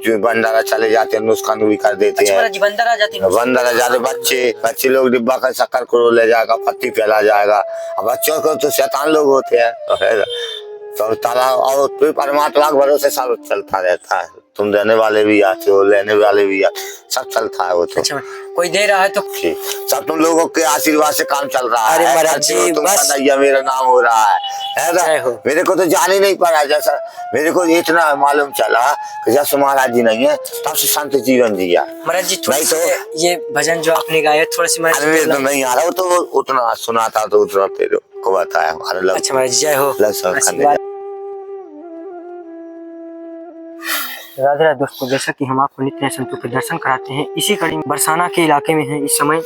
जो बंदर चले जाते हैं नुकसान भी कर देते हैं। महाराज जी बंदर आ जाते हैं? बंदर आ जाते, बच्चे लोग डिब्बा का शक्कर को ले जाएगा, पत्ती फैला जाएगा। अब बच्चों को तो शैतान लोग होते हैं तो तालाब और परमात्मा के भरोसे सब चलता रहता है। तुम देने वाले भी आते हो, लेने वाले भी आते, सब चलता है वो तो। अच्छा, कोई दे रहा है तो सब तुम लोगों के आशीर्वाद से काम चल रहा है। अरे महाराज जी बस मेरा नाम हो रहा है ना। मेरे को तो जान ही नहीं पड़ा, जैसा मेरे को इतना मालूम चला कि जैसे महाराज जी नहीं है तब से शांत जीवन जिया। महाराज जी नहीं तो ये भजन जो आपने गाया थोड़ा सी मेरे तो नहीं आ रहा, वो तो उतना सुना था तो उतना तेरे को बताया। अच्छा महाराज जय हो। राधे राधे दोस्तों, जैसा कि हम आपको नित्य संतों के दर्शन कराते हैं, इसी कड़ी बरसाना के इलाके में हैं इस समय,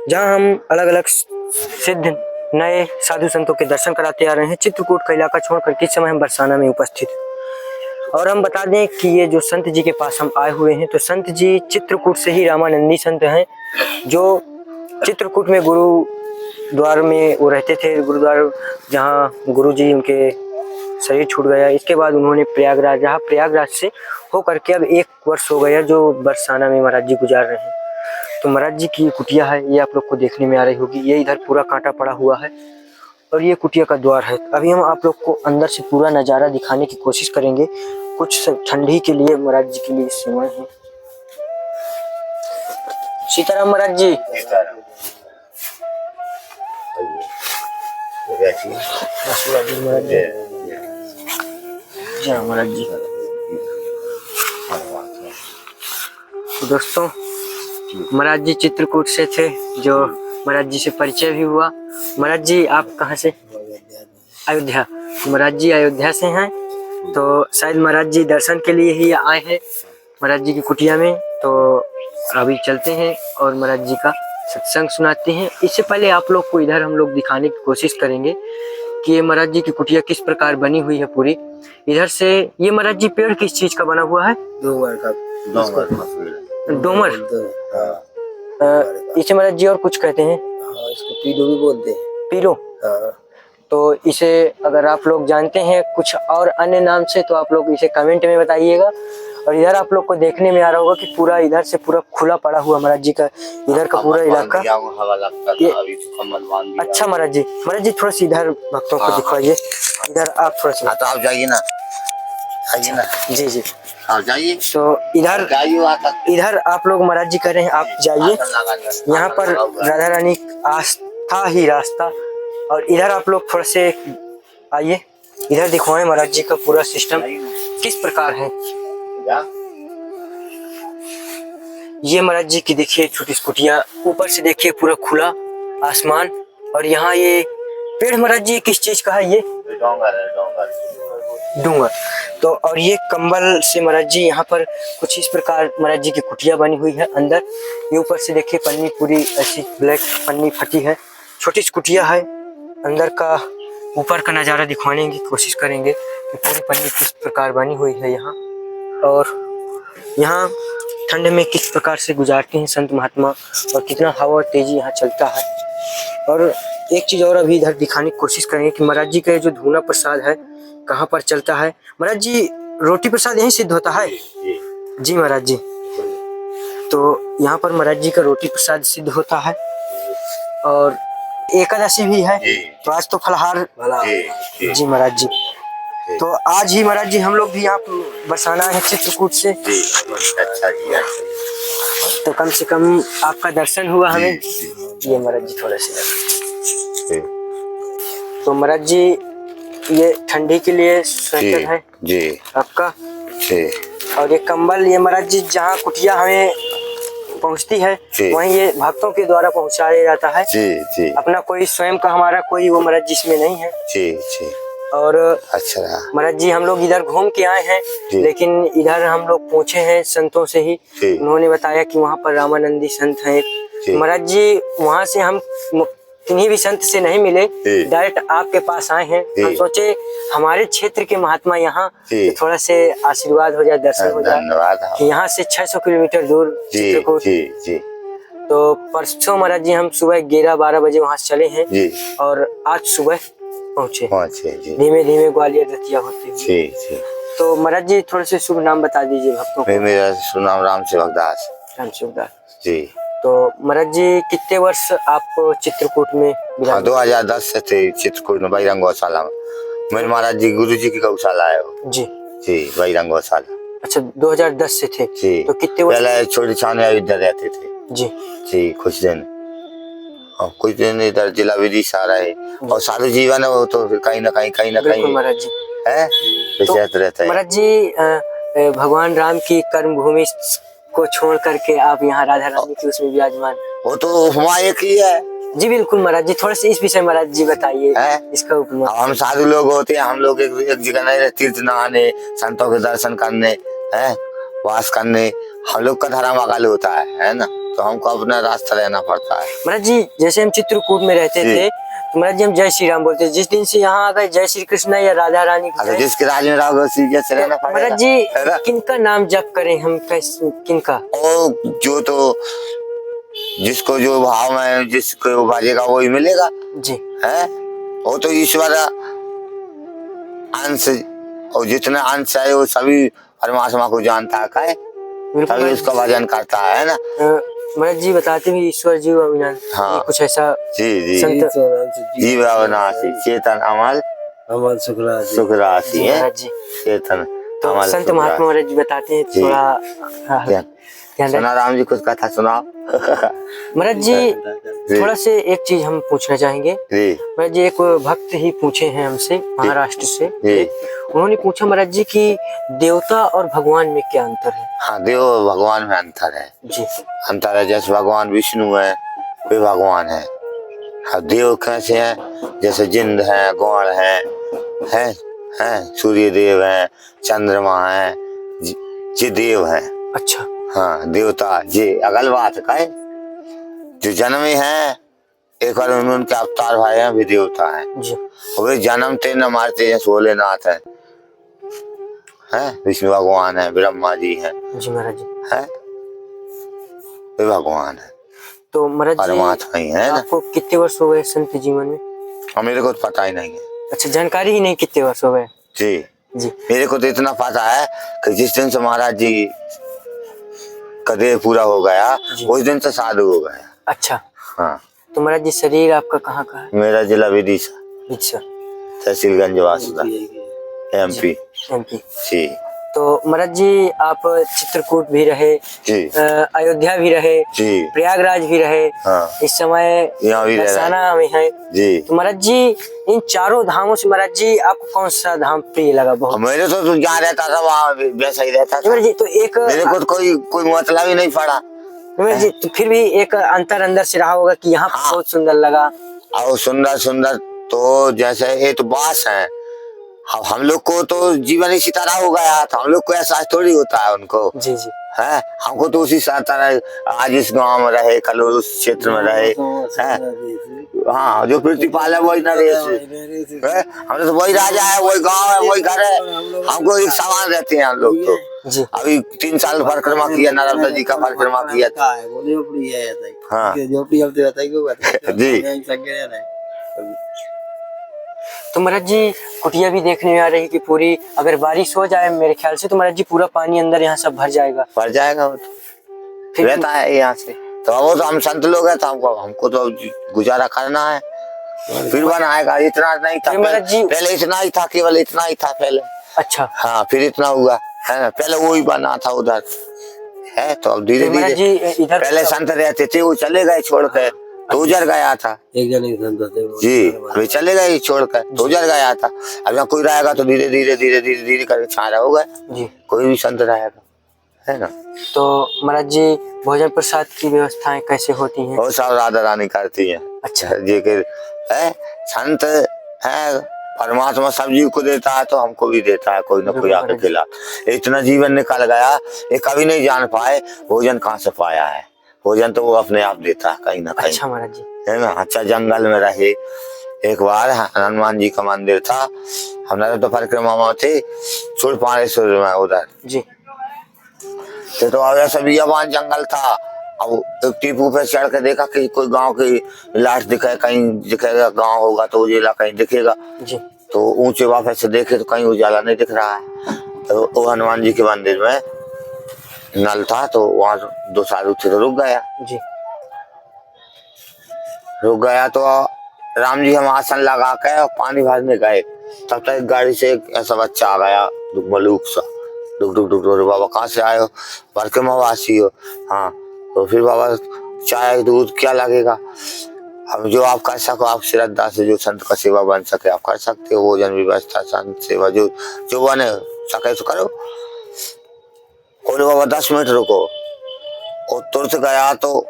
जहां हम अलग अलग सिद्ध नए साधु संतों के दर्शन कराते आ रहे हैं। चित्रकूट का इलाका छोड़कर किस समय हम बरसाना में उपस्थित हैं। और हम बता दें कि ये जो संत जी के पास हम आए हुए हैं, तो संत जी चित्रकूट से ही रामानंदी संत हैं, जो चित्रकूट में गुरुद्वार में वो रहते थे। गुरुद्वार जहाँ गुरु जी उनके शरीर छूट गया, इसके बाद उन्होंने प्रयागराज, जहाँ प्रयागराज से होकर के अब 1 वर्ष हो गया जो बरसाना में महाराज जी गुजार रहे हैं। तो महाराज जी की कुटिया है, ये आप लोग को देखने में आ रही होगी। ये इधर पूरा कांटा पड़ा हुआ है और ये कुटिया का द्वार है। अभी हम आप लोग को अंदर से पूरा नज़ारा दिखाने की कोशिश करेंगे। कुछ ठंडी के लिए महाराज जी के लिए सेवाएं हैं। सीताराम महाराज जी। जय महाराज जी। तो दोस्तों महाराज जी चित्रकूट से थे, जो महाराज जी से परिचय भी हुआ। महाराज जी आप कहाँ से? अयोध्या। महाराज जी अयोध्या से हैं, तो शायद महाराज जी दर्शन के लिए ही आए हैं महाराज जी की कुटिया में। तो अभी चलते हैं और महाराज जी का सत्संग सुनाते हैं। इससे पहले आप लोग को इधर हम लोग दिखाने की कोशिश करेंगे कि ये महाराज जी की कुटिया किस प्रकार बनी हुई है पूरी। इधर से ये महाराज जी पेड़ किस चीज का बना हुआ है? डोमर। इसे महाराज जी और कुछ कहते हैं? इसको पीलो भी बोलते हैं। पीलो। तो इसे अगर आप लोग जानते हैं कुछ और अन्य नाम से तो आप लोग इसे कमेंट में बताइएगा। और इधर आप लोग को देखने में आ रहा होगा कि पूरा इधर से पूरा खुला पड़ा हुआ महाराज जी का इधर का पूरा इलाका। अच्छा महाराज जी थोड़ा सा इधर भक्तों को दिखाइए। इधर आप थोड़ा सा आप जाइए ना, आइए ना। जी आप जाइए। तो इधर आप लोग महाराज जी कह रहे हैं आप जाइए। यहाँ पर राधा रानी आस्था ही रास्ता। और इधर आप लोग थोड़ा से आइए, इधर दिखवाएं महाराज जी का पूरा सिस्टम किस प्रकार है। ये महाराज जी की देखिए छोटी कुटिया, ऊपर से देखिए पूरा खुला आसमान। और यहाँ ये पेड़ महाराज जी किस चीज का है? ये डूंगर। तो और ये कंबल से महाराज जी यहाँ पर कुछ इस प्रकार महाराज जी की कुटिया बनी हुई है। अंदर ये ऊपर से देखिए पन्नी पूरी ऐसी ब्लैक पन्नी फटी है, छोटी सी कुटिया है। अंदर का ऊपर का नज़ारा दिखाने की कोशिश करेंगे कि पूरी पन्नी किस प्रकार बनी हुई है यहाँ। और यहाँ ठंड में किस प्रकार से गुजारते हैं संत महात्मा, और कितना हवा और तेजी यहाँ चलता है। और एक चीज़ और अभी इधर दिखाने की कोशिश करेंगे कि महाराज जी का जो धूना प्रसाद है कहाँ पर चलता है। महाराज जी रोटी प्रसाद यहीं सिद्ध होता है? जी महाराज जी। तो यहाँ पर महाराज जी का रोटी प्रसाद सिद्ध होता है। और एकादशी भी है, तो आज तो फलहार। जी महाराज जी। तो आज ही महाराज जी हम लोग भी यहाँ बरसाना है चित्रकूट से। तो कम से कम आपका दर्शन हुआ हमें। ये महाराज जी थोड़ा से। तो महाराज जी ये ठंडी के लिए स्वेटर है जी आपका जी। और ये कंबल, ये महाराज जी जहाँ कुटिया हमें पहुँचती है वहीं ये भक्तों के द्वारा पहुँचाया जाता है जी। अपना कोई स्वयं का हमारा कोई वो महाराज जी इसमें नहीं है जी। और अच्छा महाराज जी हम लोग इधर घूम के आए हैं, लेकिन इधर हम लोग पूछे हैं संतों से ही। उन्होंने बताया कि वहाँ पर रामानंदी संत हैं। महाराज जी वहाँ से हम किन्हीं भी संत से नहीं मिले, डायरेक्ट आपके पास आए हैं। हम सोचे हमारे क्षेत्र के महात्मा यहाँ तो थोड़ा से आशीर्वाद हो जाए, दर्शन हो जाए। कि यहाँ से 600 किलोमीटर दूर चित्रकूट। तो परसों महाराज जी हम सुबह 11-12 बजे वहाँ से चले हैं और आज सुबह पहुँचे। धीमे धीमे ग्वालियर रतिया होते हुए। तो महाराज जी थोड़े से शुभ नाम बता दीजिए भक्तों को। मेरा सुनाम राम सेवक दास राम शिवदास जी। तो महाराज जी कितने वर्ष आप चित्रकूट में हाँ विराजमान? 2010 से थे चित्रकूट में बहिरंग गौशाला में। मेरे महाराज जी गुरु जी की गौशाला है वो जी जी, बहिरंग गौशाला अच्छा 2010 से थे जी। तो कितने वर्ष? पहले छोटी छाने अयोध्या रहते थे जी जी कुछ दिन, और कुछ दिन इधर जिला विदिशा रहे, और साधु जीवन है वो तो फिर कहीं ना कहीं बिल्कुल कहीं महाराज जी। है विचरत रहता है। महाराज जी भगवान राम की कर्म भूमि को छोड़ करके आप यहाँ राधा रानी की उसमें विराजमान। वो तो हुआ एक ही है जी बिल्कुल महाराज जी थोड़ा सा इस विषय महाराज जी बताइए इसका उपमा। अब हम साधु लोग होते हैं, हम लोग एक जगह नहीं रहते, तीर्थ नहाने, संतों के दर्शन करने, है वास करने, हम लोग का धर्म अगल होता है ना, तो हमको अपना रास्ता रहना पड़ता है। महाराज जी जैसे हम चित्रकूट में रहते थे तो महाराज जी हम जय श्री राम बोलते थे, जिस दिन से यहाँ आ गए जय श्री कृष्णा या राधा रानी की जय। जिसके राज में रहोगे उसी जैसे रहना पड़ेगा। महाराज जी किनका नाम जप करें हम, कैसे किनका? और जो तो जिसको जो भाव में जिसको भाजेगा वही मिलेगा जी है। वो तो ईश्वर अंश, और जितना अंश है वो सभी परमात्मा को जानता है, काय तभी उसका भजन करता है ना। महाराज जी बताते भी ईश्वर जीव अविनाश। हाँ। कुछ ऐसा जी जी संत जीव अविनाशी चेतन अमल अमल सुख राशि है महाराज जी। चेतन तो अमल संत सुख महात्मा राशि। महाराज जी बताते हैं जी। थोड़ा ध्यान सुना राम जी कुछ कथा सुनाओ। महाराज जी थोड़ा से एक चीज हम पूछना चाहेंगे। जी महाराज जी एक भक्त ही पूछे हैं हमसे महाराष्ट्र से, जी उन्होंने पूछा महाराज जी कि देवता और भगवान में क्या अंतर है? हाँ देव भगवान में अंतर है। जी अंतर है, जैसे भगवान विष्णु है वे भगवान है। हाँ देव कैसे हैं, जैसे जिंद है, गौड़ है सूर्य देव है, चंद्रमा है, ये देव है। अच्छा हाँ देवता ये अगल बात का है। जो जन्म है एक बार उनके अवतार भाई हैं, वे देवता है। जी वे जन्मते न मारते हैं, भोलेनाथ है, विष्णु भगवान है, ब्रह्मा जी है, जी महाराज जी। वे भगवान है, तो महाराज जी परमात्मा ही है ना। आपको कितने वर्ष हो गए संत जीवन में? और मेरे को तो पता ही नहीं है अच्छा जानकारी ही नहीं कितने वर्ष हो गए? जी। जी मेरे को तो इतना पता है कि जिस दिन से महाराज जी का देह पूरा हो गया उस दिन से साधु हो गया। अच्छा हाँ तो महाराज जी शरीर आपका कहाँ का है? मेरा जिला विदिशा, अच्छा तहसीलगंज वासुदा, MP एमपी। जी। तो महाराज जी आप चित्रकूट भी रहे, जी अयोध्या भी रहे, जी प्रयागराज भी रहे, हाँ इस समय यहाँ भी रह रहा है। बरसाना में है। जी। तो महाराज जी इन चारों धामों से महाराज जी आपको कौन सा धाम प्रिय लगा बहुत? मेरे तो जहाँ रहता था वहाँ वैसा ही रहता था। महाराज जी तो एक मेरे को तो कोई मतलब ही नहीं पड़ा। महाराज जी तो फिर भी एक अंतर अंदर से रहा होगा कि यहाँ हाँ। बहुत सुंदर लगा। और सुंदर सुंदर तो जैसे ये तो बास है, अब हम लोग को तो जीवन इसी तरह हो गया था, हम लोग को एहसास थोड़ी होता है उनको जी जी है। हमको तो उसी तरह आज इस गांव में रहे, कल उस क्षेत्र में रहे है। हाँ जो प्रतिपाल है वही नरेश है, हम तो वही राजा है, वही गांव है, वही घर है, हमको एक समान रहते हैं हम लोग तो। जी अभी 3 साल परिक्रमा किया, नर्मदा जी का परिक्रमा किया था। हाँ जी। तो महाराज जी कुटिया भी देखने में आ रही कि पूरी अगर बारिश हो जाए मेरे ख्याल से तो महाराज जी पूरा पानी अंदर यहाँ सब भर जाएगा। पड़ जाएगा वो तो फिर रहता है यहाँ से। तो वो तो हम संत लोग हैं, तो हमको तो गुजारा करना है, फिर बनाएगा। इतना नहीं था फिर महाराज जी पहले इतना ही था, केवल इतना ही था पहले। अच्छा हाँ फिर इतना हुआ है ना, पहले वो ही बना था उधर है। तो अब धीरे फिर महाराज धीरे जी इधर पहले संत रहते थे, वो चले गए छोड़ कर, तो उजर गया था एक जन संत थे जी। अभी चले गए छोड़ कर, तो उजर गया था। अब यहाँ कोई रहेगा तो धीरे धीरे धीरे धीरे धीरे करके छाया होगा, जी। कोई भी संत रहेगा है ना। तो महाराज जी भोजन प्रसाद की व्यवस्थाएं कैसे होती हैं? वो सब राधा रानी करती है। अच्छा जी के है संत है, परमात्मा सब जीव को देता है तो हमको भी देता है, कोई ना कोई आके खिला। इतना जीवन निकल गया, ये कभी नहीं जान पाए भोजन कहाँ से पाया है। भोजन तो वो अपने आप देता है कहीं ना कहीं। अच्छा महाराज जी है ना। अच्छा जंगल में रहे, एक बार हनुमान जी का मंदिर था, हमारे तो परिक्रमा में थे चूड़पाणेश्वर में उधर जी। तो ऐसा बियाबान जंगल था। अब एक टीपू पे चढ़ के देखा कि कोई गांव की लाश दिखे, कहीं दिखेगा गांव होगा तो उजाला कहीं दिखेगा। जी तो ऊंचे वापस से देखे तो कहीं उजाला नहीं दिख रहा है। तो वो हनुमान जी के मंदिर में नल था, तो वहां 2 साधु थे तो रुक गया। जी तो राम जी हम आसन लगा के और पानी भरने गए, तब तक गाड़ी से एक ऐसा बच्चा आ गया मलूक सा, डुक डुक डुक डुक। बाबा कहाँ से आए हो? भर के मवासी हो। हाँ, तो फिर बाबा चाय दूध क्या लगेगा, हम जो आप कर सको, आप श्रद्धा से जो संत का सेवा बन सके आप कर सकते हो। भोजन व्यवस्था, संत सेवा जो बने सके तो करो। बोले बाबा 10 मिनट रुको। और तुरंत गया तो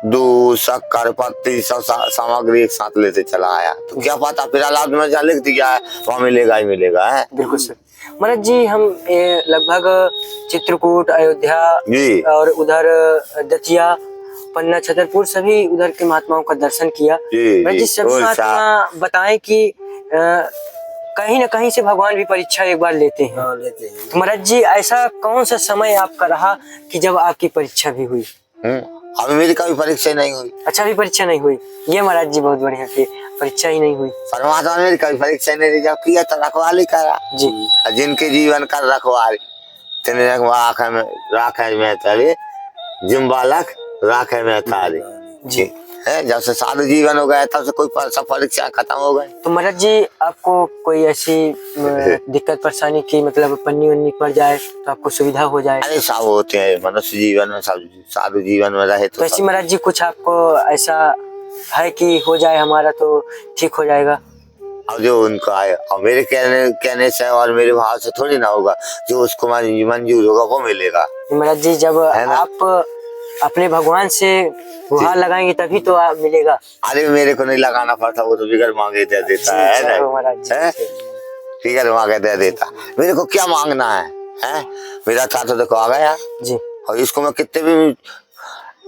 दूध, शक्कर, पत्ती सब सामग्री एक साथ लेते चला आया। तो क्या पता फिर हालात में जहाँ लिख दिया है वहाँ मिलेगा ही मिलेगा है। बिल्कुल सर। महाराज जी हम लगभग चित्रकूट, अयोध्या जी और उधर दतिया, पन्ना, छतरपुर सभी उधर के महात्माओं का दर्शन किया। महाराज जी सभी महात्मा बताएं कि कहीं न कहीं से भगवान भी परीक्षा एक बार लेते हैं। हाँ, लेते हैं। तो महाराज जी ऐसा कौन सा समय आपका रहा कि जब आपकी परीक्षा भी हुई? अभी मेरी कभी परीक्षा नहीं हुई। अच्छा, अभी परीक्षा नहीं हुई? ये महाराज जी बहुत बढ़िया थे, परीक्षा ही नहीं हुई। परमात्मा ने मेरी कभी परीक्षा नहीं दी, जब किया तो रखवाली करा जी। जिनके जीवन कर रखवाली तेने राखे में तारी जिम बालक राखे में तारी जी है। जब से साधु जीवन हो गया तब से कोई सब परीक्षा खत्म हो गई। तो महाराज जी आपको कोई ऐसी दिक्कत परेशानी की, मतलब पन्नी वन्नी पड़ जाए तो आपको सुविधा हो जाए? अरे सब होते हैं मनुष्य जीवन में, सब साधु जीवन में रहे तो ऐसी महाराज जी कुछ आपको ऐसा है कि हो जाए हमारा तो ठीक हो जाएगा? अब जो उनका है और मेरे कहने से और मेरे भाव से थोड़ी ना होगा, जो उसको मंजूर होगा वो मिलेगा। महाराज जी जब आप अपने भगवान से गुहार लगाएंगे तभी तो आप मिलेगा। अरे मेरे को नहीं लगाना पड़ता, वो तो बिगर मांगे दे देता है ना, बिगर मांगे दे देता। मेरे को क्या मांगना है? मेरा था तो देखो आ गया जी। और इसको मैं कितने भी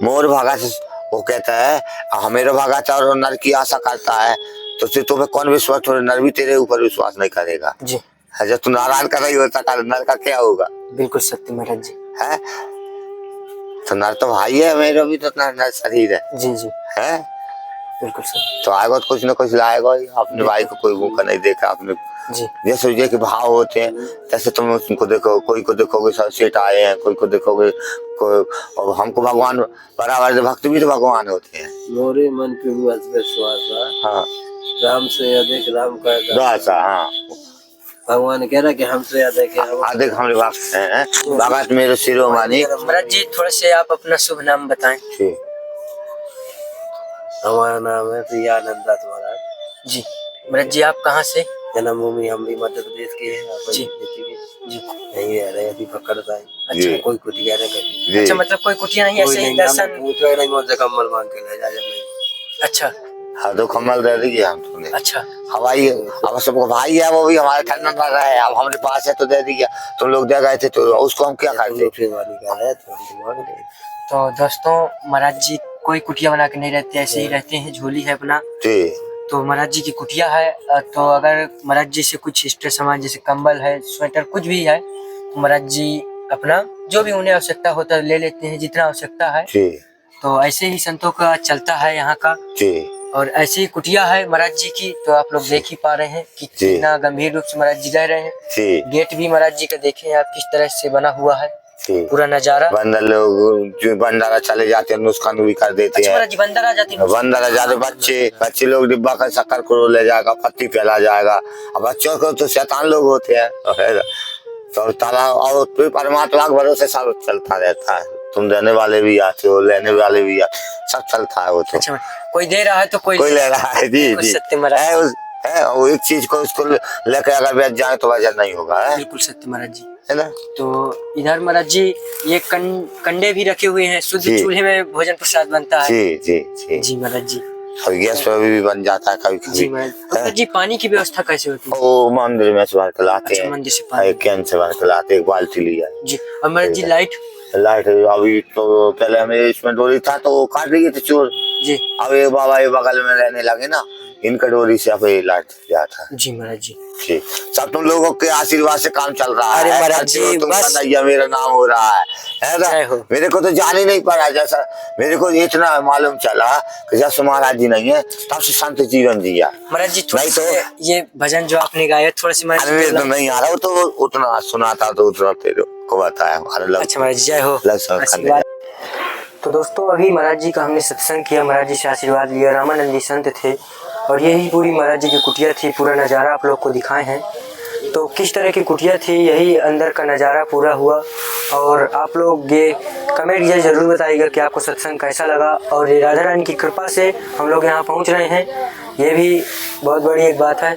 मोर भागा से वो कहता है मेरा भागा था और नर की आशा करता है, तो फिर तुम्हें कौन विश्वास, थोड़े नर भी तेरे ऊपर विश्वास नहीं करेगा जी। जब तू नारायण का नहीं होता कर नर का क्या होगा? बिल्कुल सत्य महाराज जी है। तो नर तो भाई है, मेरा भी तो नर शरीर है। जी जी है बिल्कुल सर। तो आएगा तो कुछ ना कुछ लाएगा ही। अपने भाई को कोई भूखा नहीं देखा आपने जी। जैसे के भाव होते हैं जैसे तुम उनको देखो, कोई को देखोगे सब सेठ आए हैं, कोई को देखोगे कोई, और हमको भगवान बराबर भक्त भी तो भगवान होते हैं। मोरे मन पे विश्वास, हाँ, राम से अधिक राम का दास। हाँ, भगवान कह रहा कि हमसे अधिक हमारे भक्त हैं। भगत मेरे शिरोमणि। महाराज जी थोड़ा से आप अपना शुभ नाम बताएं। हमारा नाम है प्रियानंद दास महाराज जी। महाराज जी आप कहाँ से? जन्मभूमि हम भी मध्य प्रदेश के हैं। जी जी यही रह रहे अभी पकड़ता है। अच्छा, कोई कुटिया नहीं करी। अच्छा, मतलब कोई कुटिया नहीं, ऐसे ही दर्शन? नहीं, कम्बल मांग के ले जा नहीं। अच्छा, हाँ तो कम्बल दे दीजिए हम तुमने। अच्छा, हवाई अब सबको भाई है, वो भी हमारे ठंडा पड़ रहा है, अब हमारे पास है तो दे दीजिए। तुम लोग दे गए थे तो उसको हम क्या करते? तो दोस्तों महाराज जी कोई कुटिया बना के नहीं रहते, ऐसे ही रहते हैं, झोली है अपना। तो महाराज जी की कुटिया है, तो अगर महाराज जी से कुछ इष्ट सामान जैसे कंबल है, स्वेटर कुछ भी है, तो महाराज जी अपना जो भी उन्हें आवश्यकता होता है ले लेते हैं, जितना आवश्यकता है। तो ऐसे ही संतों का चलता है यहाँ का। और ऐसी कुटिया है महाराज जी की, तो आप लोग देख ही पा रहे हैं कि कितना गंभीर रूप से महाराज जी रह रहे हैं। गेट भी महाराज जी का देखें आप किस तरह से बना हुआ है, पूरा नजारा। बंदर लोग जो बंदरा चले जाते हैं नुस्खान भी कर देते हैं। महाराज जी बंदर आ जाते हैं? बंदर आ जाते, बच्चे लोग डिब्बा का शक्कर को ले जाएगा, पत्ती फैला जाएगा। अब बच्चों को तो शैतान लोग होते हैं, तो तालाब और परमात्मा के भरोसे सब चलता रहता है। तुम देने वाले भी आते हो, लेने वाले भी आते, सब चलता है वो तो। अच्छा, कोई दे रहा है तो कोई ले रहा है। जी जी है वो एक चीज को उसको लेकर अगर बेच जाए तो वजह नहीं होगा। बिल्कुल सत्य महाराज जी है ना। तो इधर महाराज जी ये कंडे भी रखे हुए हैं, शुद्ध चूल्हे में भोजन प्रसाद बनता है। जी जी जी जी महाराज जी। और गैस पर भी बन जाता है कभी कभी। जी महाराज जी पानी की व्यवस्था कैसे होती है? वो मंदिर में से भर के लाते हैं। मंदिर से पानी कैन से भर के लाते, एक बाल्टी लिया जी। और महाराज जी लाइट अभी तो पहले हमें इसमें डोरी था तो काट दिए थे चोर जी। अब ये बाबा ये बगल में रहने लगे ना, इनका डोरी से अब ये लाइट जाता है। जी महाराज जी। सब तुम लोगों के आशीर्वाद से काम चल रहा है। महाराज जी तुम मेरा नाम हो रहा है, है ना? जय हो। मेरे को तो जान ही नहीं पड़ा, जैसा मेरे को इतना मालूम चला कि जैसे महाराज जी नहीं है तब से संत जीवन जिया। महाराज जी थोड़ा नहीं से ये भजन जो आपने गाया थोड़ा सी महाराज अरे जी तो नहीं आ रहा, तो उतना सुना था तो उतना तेरे को बताया हमारे लोग। अच्छा महाराज जी जय हो। आशीर्वाद। तो दोस्तों अभी महाराज जी का हमने सत्संग किया, महाराज जी से आशीर्वाद लिया। रामानंद जी संत थे और यही पूरी महाराज जी की कुटिया थी। पूरा नज़ारा आप लोग को दिखाए हैं। तो किस तरह की कुटिया थी, यही अंदर का नज़ारा पूरा हुआ। और आप लोग ये कमेंट ये ज़रूर बताइएगा कि आपको सत्संग कैसा लगा। और ये राधा रानी की कृपा से हम लोग यहाँ पहुँच रहे हैं, ये भी बहुत बड़ी एक बात है।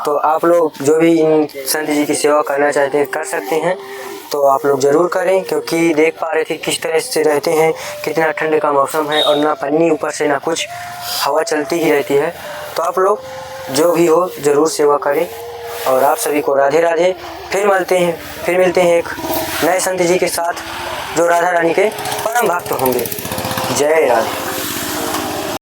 तो आप लोग जो भी इन संत जी की सेवा करना चाहते हैं कर सकते हैं, तो आप लोग ज़रूर करें। क्योंकि देख पा रहे थे किस तरह से रहते हैं, कितना ठंड का मौसम है और ना पन्नी ऊपर से ना कुछ, हवा चलती ही रहती है। तो आप लोग जो भी हो ज़रूर सेवा करें। और आप सभी को राधे राधे। फिर मिलते हैं एक नए संत जी के साथ जो राधा रानी के परम भक्त होंगे। जय राधे।